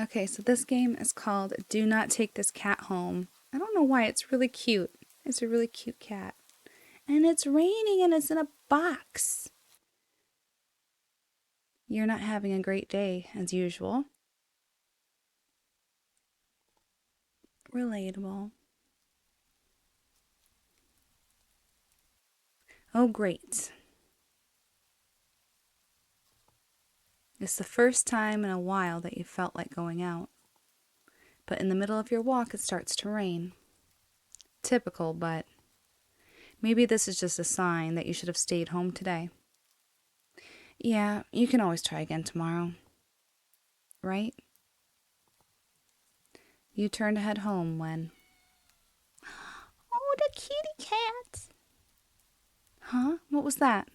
Okay, so this game is called Do Not Take This Cat Home. I don't know why, it's really cute. It's a really cute cat. And it's raining and it's in a box. You're not having a great day, as usual. Relatable. Oh, great. It's the first time in a while that you felt like going out. But in the middle of your walk, it starts to rain. Typical, but maybe this is just a sign that you should have stayed home today. Yeah, you can always try again tomorrow. Right? You turn to head home when... Oh, the kitty cat! Huh? What was that?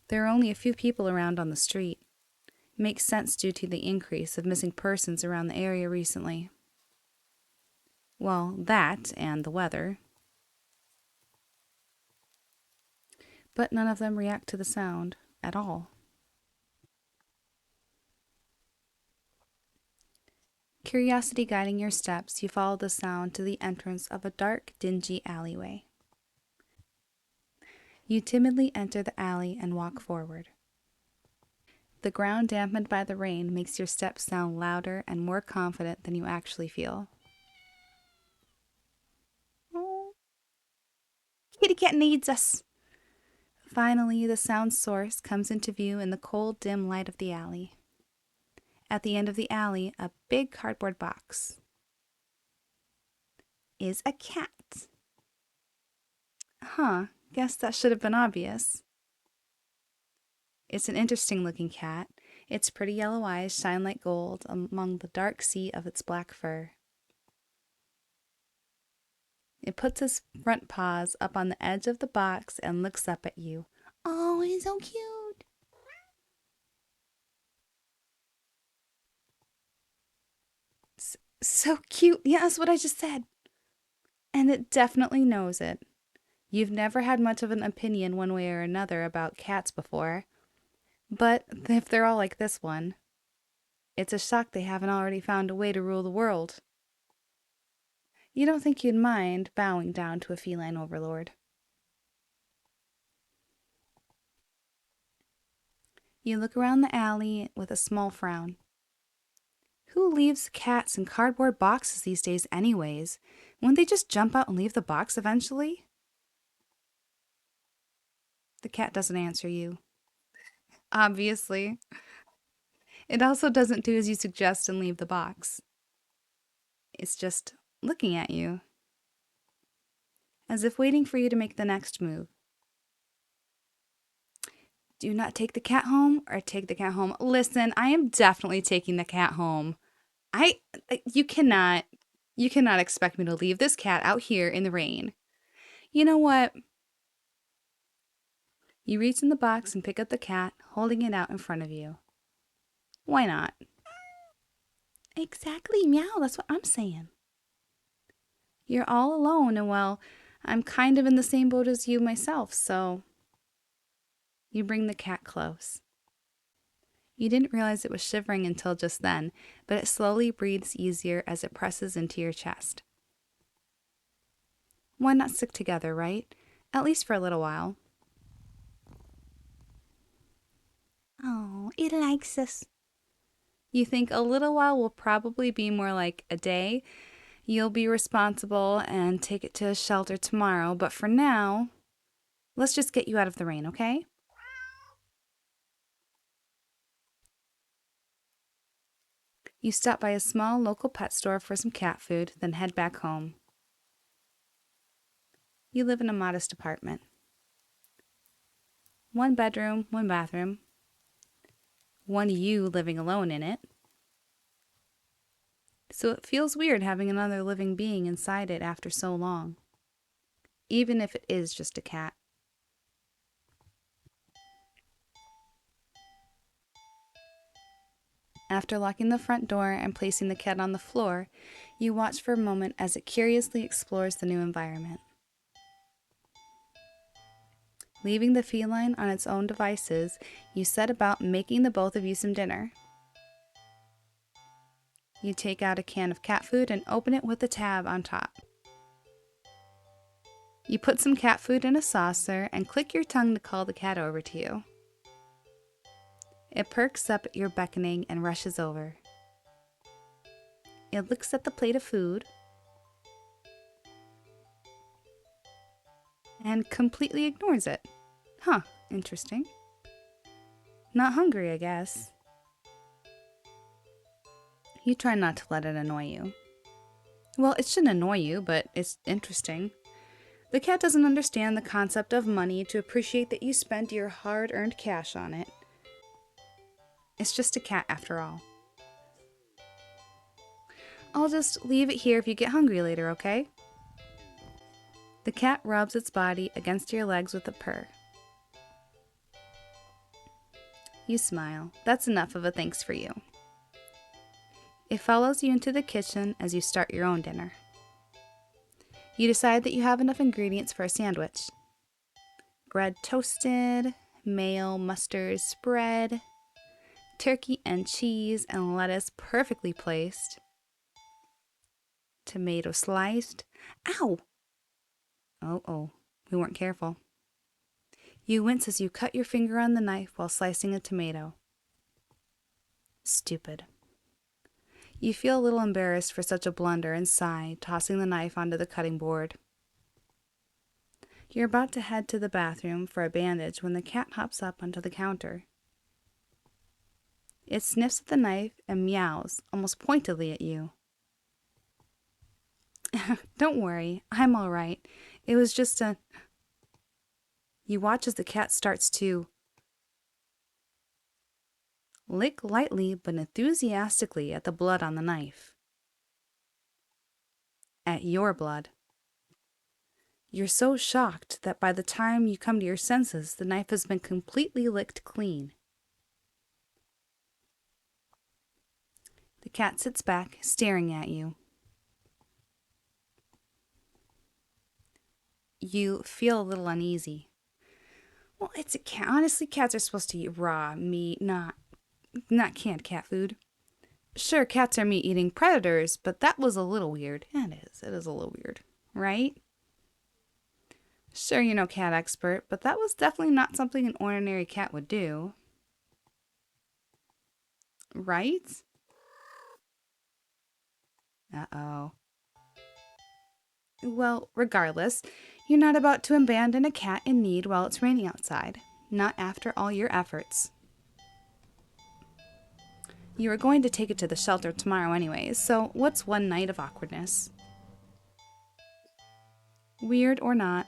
There are only a few people around on the street. Makes sense due to the increase of missing persons around the area recently. Well, that and the weather. But none of them react to the sound at all. Curiosity guiding your steps, you follow the sound to the entrance of a dark, dingy alleyway. You timidly enter the alley and walk forward. The ground dampened by the rain makes your steps sound louder and more confident than you actually feel. Oh, kitty cat needs us. Finally, the sound source comes into view in the cold, dim light of the alley. At the end of the alley, a big cardboard box is a cat. Huh, guess that should have been obvious. It's an interesting looking cat. Its pretty yellow eyes shine like gold among the dark sea of its black fur. It puts its front paws up on the edge of the box and looks up at you. Oh, he's so cute. So cute. Yeah, that's what I just said. And it definitely knows it. You've never had much of an opinion one way or another about cats before. But if they're all like this one, it's a shock they haven't already found a way to rule the world. You don't think you'd mind bowing down to a feline overlord. You look around the alley with a small frown. Who leaves cats in cardboard boxes these days anyways? Wouldn't they just jump out and leave the box eventually? The cat doesn't answer you. Obviously. It also doesn't do as you suggest and leave the box. It's just looking at you, as if waiting for you to make the next move. Do not take the cat home or take the cat home. Listen, I am definitely taking the cat home. I you cannot expect me to leave this cat out here in the rain. You know what? You reach in the box and pick up the cat, holding it out in front of you. Why not? Exactly, meow, that's what I'm saying. You're all alone, and well, I'm kind of in the same boat as you myself, so you bring the cat close. You didn't realize it was shivering until just then, but it slowly breathes easier as it presses into your chest. Why not stick together, right? At least for a little while. Oh, it likes us. You think a little while will probably be more like a day. You'll be responsible and take it to a shelter tomorrow, but for now, let's just get you out of the rain, okay? You stop by a small local pet store for some cat food, then head back home. You live in a modest apartment. 1 bedroom, 1 bathroom. 1 you living alone in it. So it feels weird having another living being inside it after so long. Even if it is just a cat. After locking the front door and placing the cat on the floor, you watch for a moment as it curiously explores the new environment. Leaving the feline on its own devices, you set about making the both of you some dinner. You take out a can of cat food and open it with the tab on top. You put some cat food in a saucer and click your tongue to call the cat over to you. It perks up at your beckoning and rushes over. It looks at the plate of food and completely ignores it. Huh, interesting. Not hungry, I guess. You try not to let it annoy you. Well, it shouldn't annoy you, but it's interesting. The cat doesn't understand the concept of money to appreciate that you spent your hard-earned cash on it. It's just a cat after all. I'll just leave it here if you get hungry later, okay? The cat rubs its body against your legs with a purr. You smile. That's enough of a thanks for you. It follows you into the kitchen as you start your own dinner. You decide that you have enough ingredients for a sandwich. Bread toasted, mayo, mustard spread, turkey and cheese and lettuce perfectly placed, tomato sliced. Ow! Oh, we weren't careful. You wince as you cut your finger on the knife while slicing a tomato. Stupid. You feel a little embarrassed for such a blunder and sigh, tossing the knife onto the cutting board. You're about to head to the bathroom for a bandage when the cat hops up onto the counter. It sniffs at the knife and meows, almost pointedly at you. Don't worry, I'm all right. It was just a... You watch as the cat starts to lick lightly but enthusiastically at the blood on the knife. At your blood. You're so shocked that by the time you come to your senses, the knife has been completely licked clean. The cat sits back, staring at you. You feel a little uneasy. Well, it's a cat. Honestly, cats are supposed to eat raw meat, not canned cat food. Sure, cats are meat-eating predators, but that was a little weird. Yeah, it is. It is a little weird, right? Sure, you're no cat expert, but that was definitely not something an ordinary cat would do. Right? Uh-oh. Well, regardless, you're not about to abandon a cat in need while it's raining outside. Not after all your efforts. You were going to take it to the shelter tomorrow anyways, so what's one night of awkwardness? Weird or not,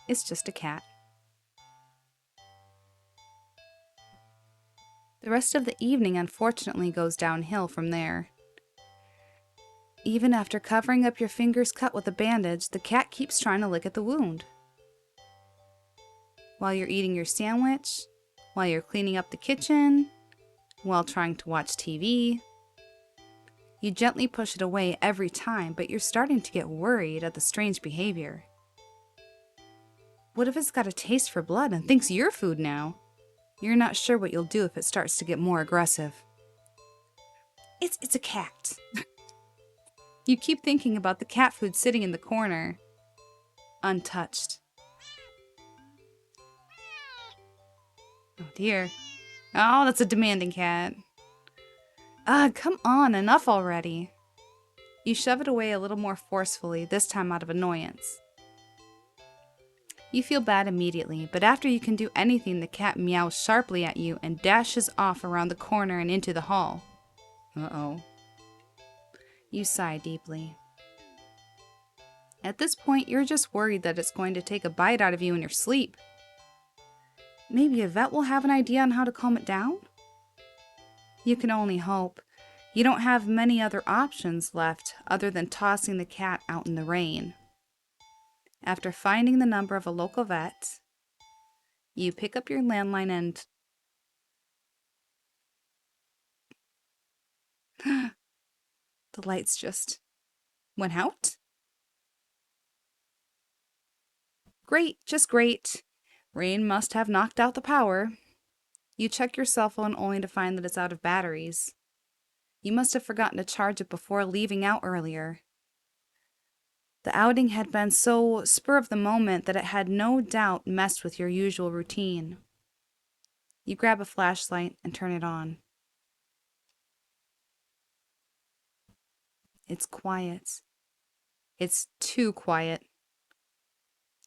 it's just a cat. The rest of the evening unfortunately goes downhill from there. Even after covering up your finger's cut with a bandage, the cat keeps trying to lick at the wound. While you're eating your sandwich, while you're cleaning up the kitchen, while trying to watch TV. You gently push it away every time, but you're starting to get worried at the strange behavior. What if it's got a taste for blood and thinks you're food now? You're not sure what you'll do if it starts to get more aggressive. It's a cat. You keep thinking about the cat food sitting in the corner, untouched. Oh dear. Oh, that's a demanding cat. Come on, enough already. You shove it away a little more forcefully, this time out of annoyance. You feel bad immediately, but after you can do anything, the cat meows sharply at you and dashes off around the corner and into the hall. Uh-oh. You sigh deeply. At this point, you're just worried that it's going to take a bite out of you in your sleep. Maybe a vet will have an idea on how to calm it down? You can only hope. You don't have many other options left other than tossing the cat out in the rain. After finding the number of a local vet, you pick up your landline and... The lights just went out? Great, just great. Rain must have knocked out the power. You check your cell phone only to find that it's out of batteries. You must have forgotten to charge it before leaving out earlier. The outing had been so spur of the moment that it had no doubt messed with your usual routine. You grab a flashlight and turn it on. It's quiet. It's too quiet.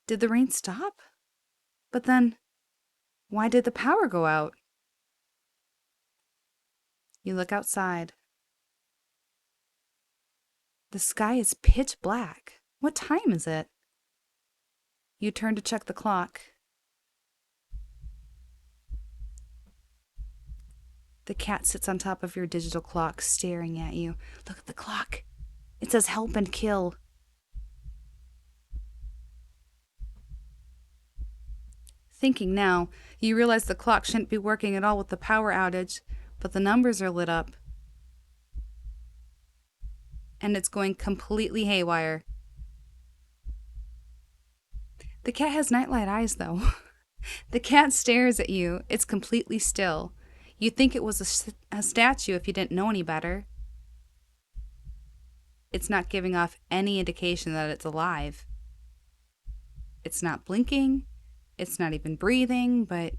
Did the rain stop? But then, why did the power go out? You look outside. The sky is pitch black. What time is it? You turn to check the clock. The cat sits on top of your digital clock, staring at you. Look at the clock. It says help and kill. Thinking now, you realize the clock shouldn't be working at all with the power outage, but the numbers are lit up. And it's going completely haywire. The cat has nightlight eyes, though. The cat stares at you. It's completely still. You'd think it was a statue if you didn't know any better. It's not giving off any indication that it's alive. It's not blinking. It's not even breathing, but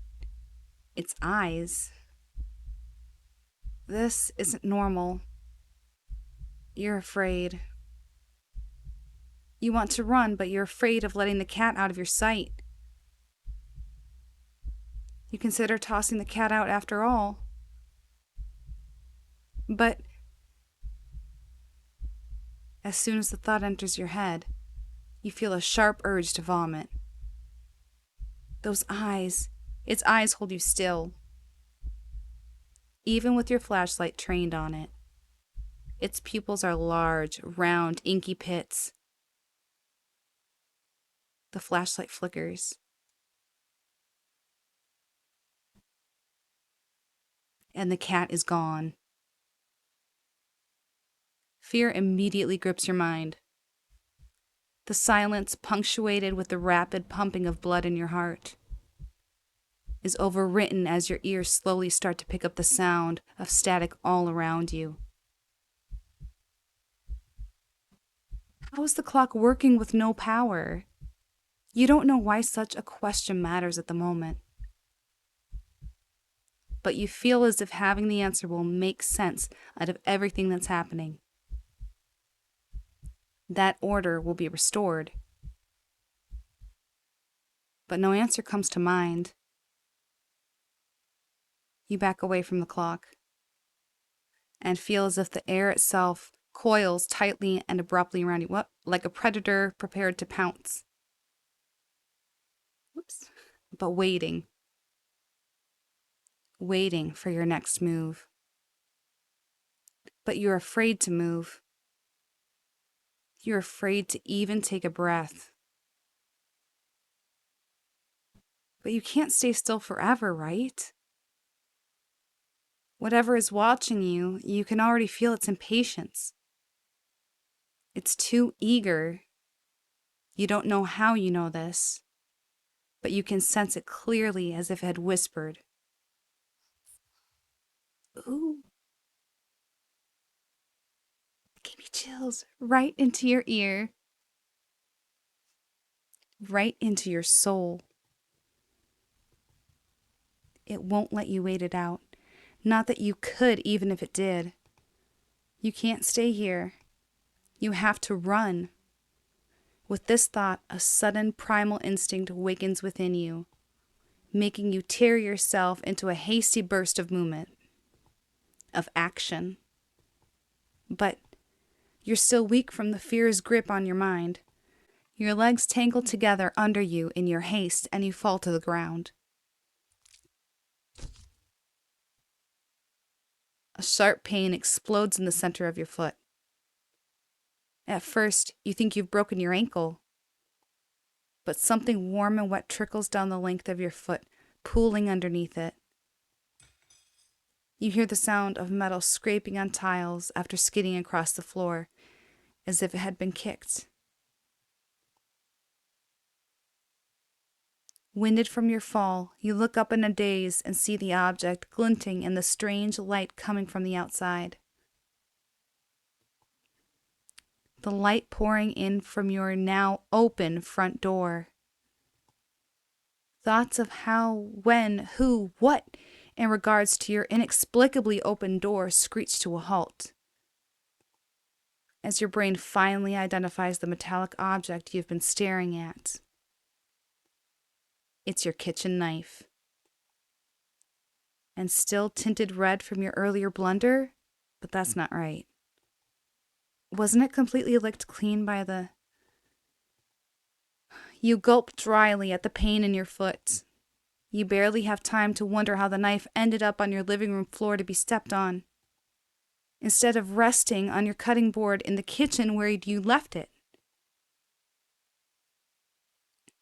its eyes. This isn't normal. You're afraid. You want to run, but you're afraid of letting the cat out of your sight. You consider tossing the cat out after all. But as soon as the thought enters your head, you feel a sharp urge to vomit. Those eyes, its eyes hold you still, even with your flashlight trained on it. Its pupils are large, round, inky pits. The flashlight flickers. And the cat is gone. Fear immediately grips your mind. The silence, punctuated with the rapid pumping of blood in your heart, is overwritten as your ears slowly start to pick up the sound of static all around you. How is the clock working with no power? You don't know why such a question matters at the moment. But you feel as if having the answer will make sense out of everything that's happening. That order will be restored. But no answer comes to mind. You back away from the clock and feel as if the air itself coils tightly and abruptly around you, like a predator prepared to pounce. Whoops. But waiting for your next move. But you're afraid to move. You're afraid to even take a breath. But you can't stay still forever, right? Whatever is watching you, you can already feel its impatience. It's too eager. You don't know how you know this, but you can sense it clearly as if it had whispered. Ooh. Give me chills right into your ear. Right into your soul. It won't let you wait it out. Not that you could, even if it did. You can't stay here. You have to run. With this thought, a sudden primal instinct awakens within you, making you tear yourself into a hasty burst of movement, of action. But you're still weak from the fear's grip on your mind. Your legs tangle together under you in your haste, and you fall to the ground. A sharp pain explodes in the center of your foot. At first, you think you've broken your ankle, but something warm and wet trickles down the length of your foot, pooling underneath it. You hear the sound of metal scraping on tiles after skidding across the floor, as if it had been kicked. Winded from your fall, you look up in a daze and see the object glinting in the strange light coming from the outside. The light pouring in from your now open front door. Thoughts of how, when, who, what in regards to your inexplicably open door screech to a halt as your brain finally identifies the metallic object you've been staring at. It's your kitchen knife. And still tinted red from your earlier blunder, but that's not right. Wasn't it completely licked clean by the... You gulp dryly at the pain in your foot. You barely have time to wonder how the knife ended up on your living room floor to be stepped on, instead of resting on your cutting board in the kitchen where you left it.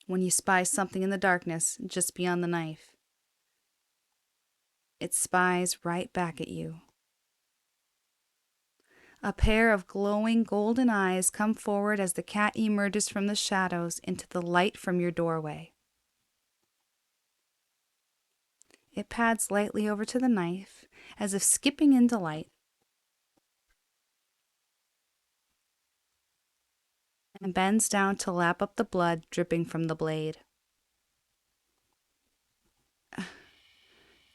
When you spy something in the darkness just beyond the knife, it spies right back at you. A pair of glowing golden eyes come forward as the cat emerges from the shadows into the light from your doorway. It pads lightly over to the knife, as if skipping in delight, and bends down to lap up the blood dripping from the blade.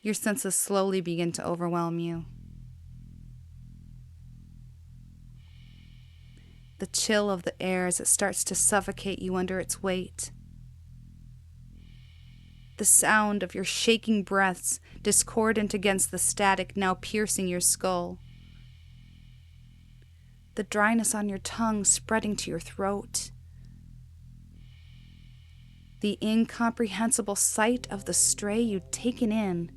Your senses slowly begin to overwhelm you. The chill of the air as it starts to suffocate you under its weight. The sound of your shaking breaths discordant against the static now piercing your skull. The dryness on your tongue spreading to your throat. The incomprehensible sight of the stray you'd taken in,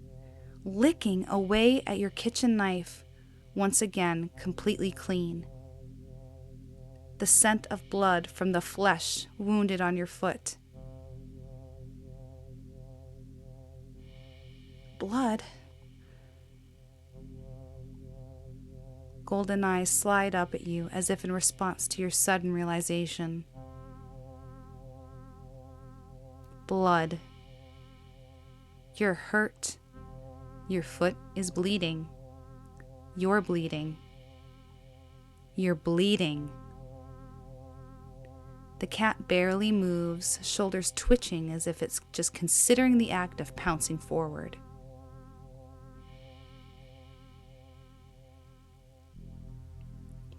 licking away at your kitchen knife, once again completely clean. The scent of blood from the flesh wounded on your foot. Blood? Golden eyes slide up at you as if in response to your sudden realization. Blood. You're hurt. Your foot is bleeding. You're bleeding. You're bleeding. The cat barely moves, shoulders twitching as if it's just considering the act of pouncing forward.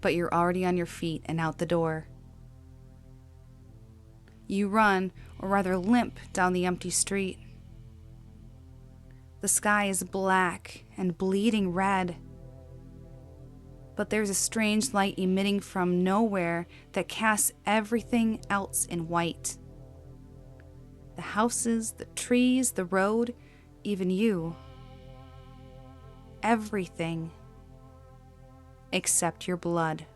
But you're already on your feet and out the door. You run, or rather limp, down the empty street. The sky is black and bleeding red. But there's a strange light emitting from nowhere that casts everything else in white. The houses, the trees, the road, even you. Everything. Except your blood.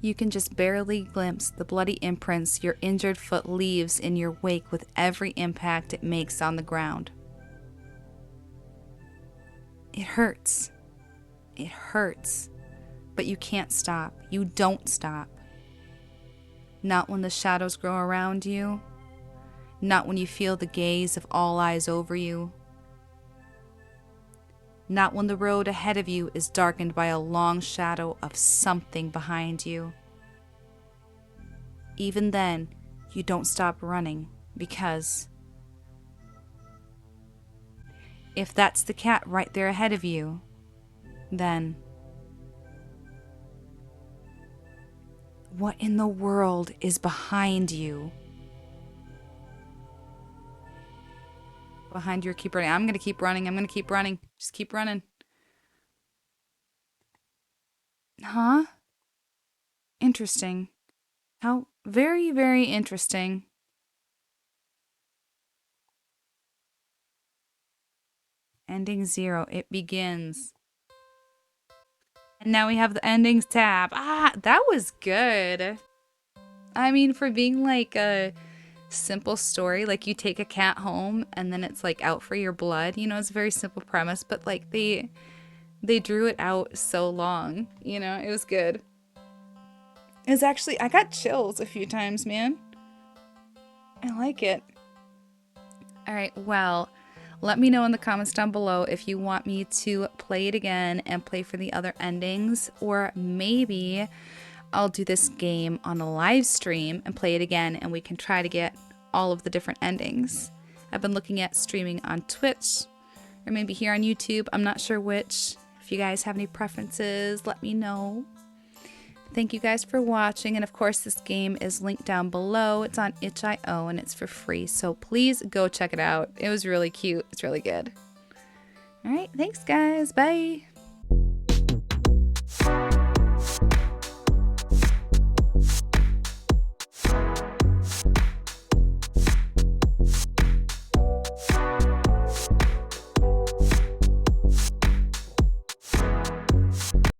You can just barely glimpse the bloody imprints your injured foot leaves in your wake with every impact it makes on the ground. It hurts. It hurts. But you can't stop. You don't stop. Not when the shadows grow around you. Not when you feel the gaze of all eyes over you. Not when the road ahead of you is darkened by a long shadow of something behind you. Even then, you don't stop running because if that's the cat right there ahead of you, then what in the world is behind you? Behind you, keep running. I'm gonna keep running. I'm gonna keep running. Just keep running. Huh? Interesting. How very, very interesting. Ending 0. It begins. And now we have the endings tab. Ah, that was good. I mean, for being like a simple story, like you take a cat home and then it's like out for your blood, you know, it's a very simple premise, but like they drew it out so long, you know, it was good. It was actually, I got chills a few times, man. I like it. All right, well, Let me know in the comments down below if you want me to play it again and play for the other endings, or maybe I'll do this game on a live stream and play it again and we can try to get all of the different endings. I've been looking at streaming on Twitch or maybe here on YouTube. I'm not sure which. If you guys have any preferences, let me know. Thank you guys for watching, and of course this game is linked down below. It's on itch.io and it's for free, so please go check it out. It was really cute. It's really good. All right, thanks guys. Bye.